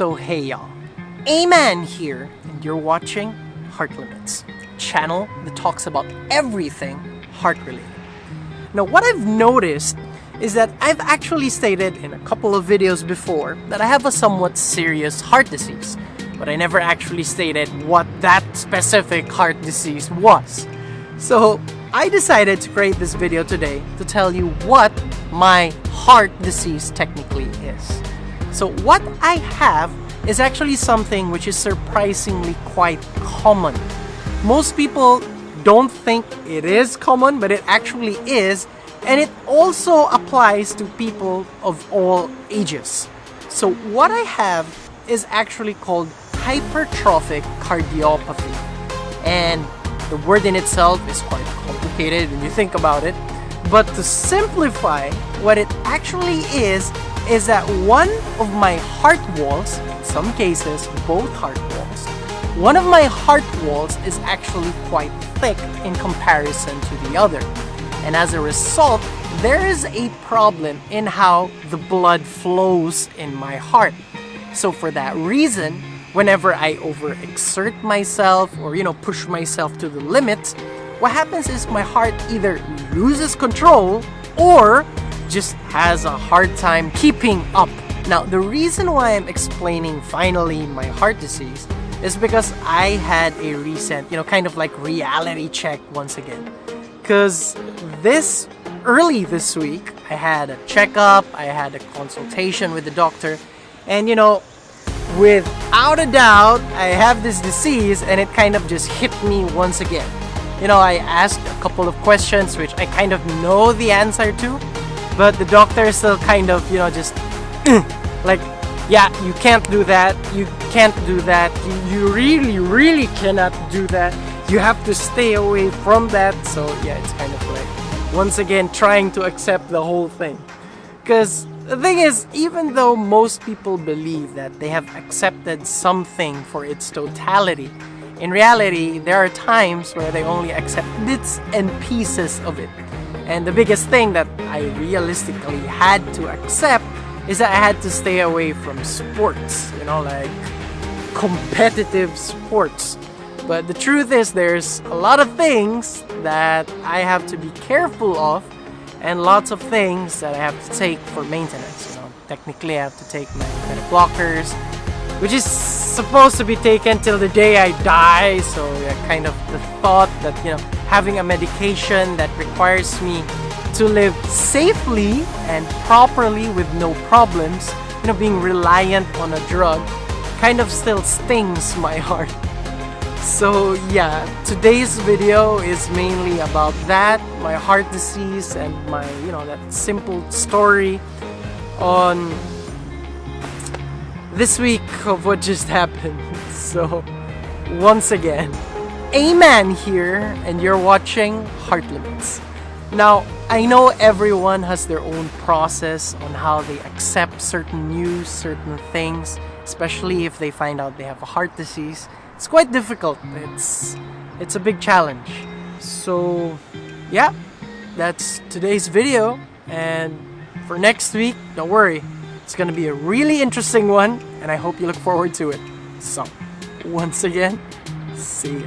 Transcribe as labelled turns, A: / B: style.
A: So hey y'all, A-Man here, and you're watching Heart Limits, a channel that talks about everything heart-related. Now what I've noticed is that I've actually stated in a couple of videos before that I have a somewhat serious heart disease, but I never actually stated what that specific heart disease was. So I decided to create this video today to tell you what my heart disease technically is. So what I have is actually something which is surprisingly quite common. Most people don't think it is common, but it actually is, and it also applies to people of all ages. So what I have is actually called hypertrophic cardiopathy, and the word in itself is quite complicated when you think about it. But to simplify, what it actually is that one of my heart walls, in some cases both heart walls, one of my heart walls is actually quite thick in comparison to the other. And as a result, there is a problem in how the blood flows in my heart. So for that reason, whenever I overexert myself or push myself to the limits, what happens is my heart either loses control or just has a hard time keeping up. Now, the reason why I'm explaining finally my heart disease is because I had a recent, kind of like reality check once again. Because early this week, I had a checkup, I had a consultation with the doctor, and without a doubt, I have this disease, and it kind of just hit me once again. I asked a couple of questions which I kind of know the answer to, but the doctor still kind of, just like, yeah, you can't do that, you can't do that, you really cannot do that, you have to stay away from that. So yeah, it's kind of like, once again, trying to accept the whole thing. Because the thing is, even though most people believe that they have accepted something for its totality, in reality, there are times where they only accept bits and pieces of it. And the biggest thing that I realistically had to accept is that I had to stay away from sports, like competitive sports. But the truth is, there's a lot of things that I have to be careful of, and lots of things that I have to take for maintenance. Technically, I have to take my beta blockers, which is supposed to be taken till the day I die. So yeah, kind of the thought that having a medication that requires me to live safely and properly with no problems, being reliant on a drug, kind of still stings my heart. So yeah, today's video is mainly about that, my heart disease, and my that simple story on this week of what just happened. So once again, A-Man here, and you're watching Heart Limits. Now, I know everyone has their own process on how they accept certain news, certain things, especially if they find out they have a heart disease. It's quite difficult. It's a big challenge. So yeah, that's today's video, and for next week, don't worry, it's gonna be a really interesting one, and I hope you look forward to it. So once again, see ya.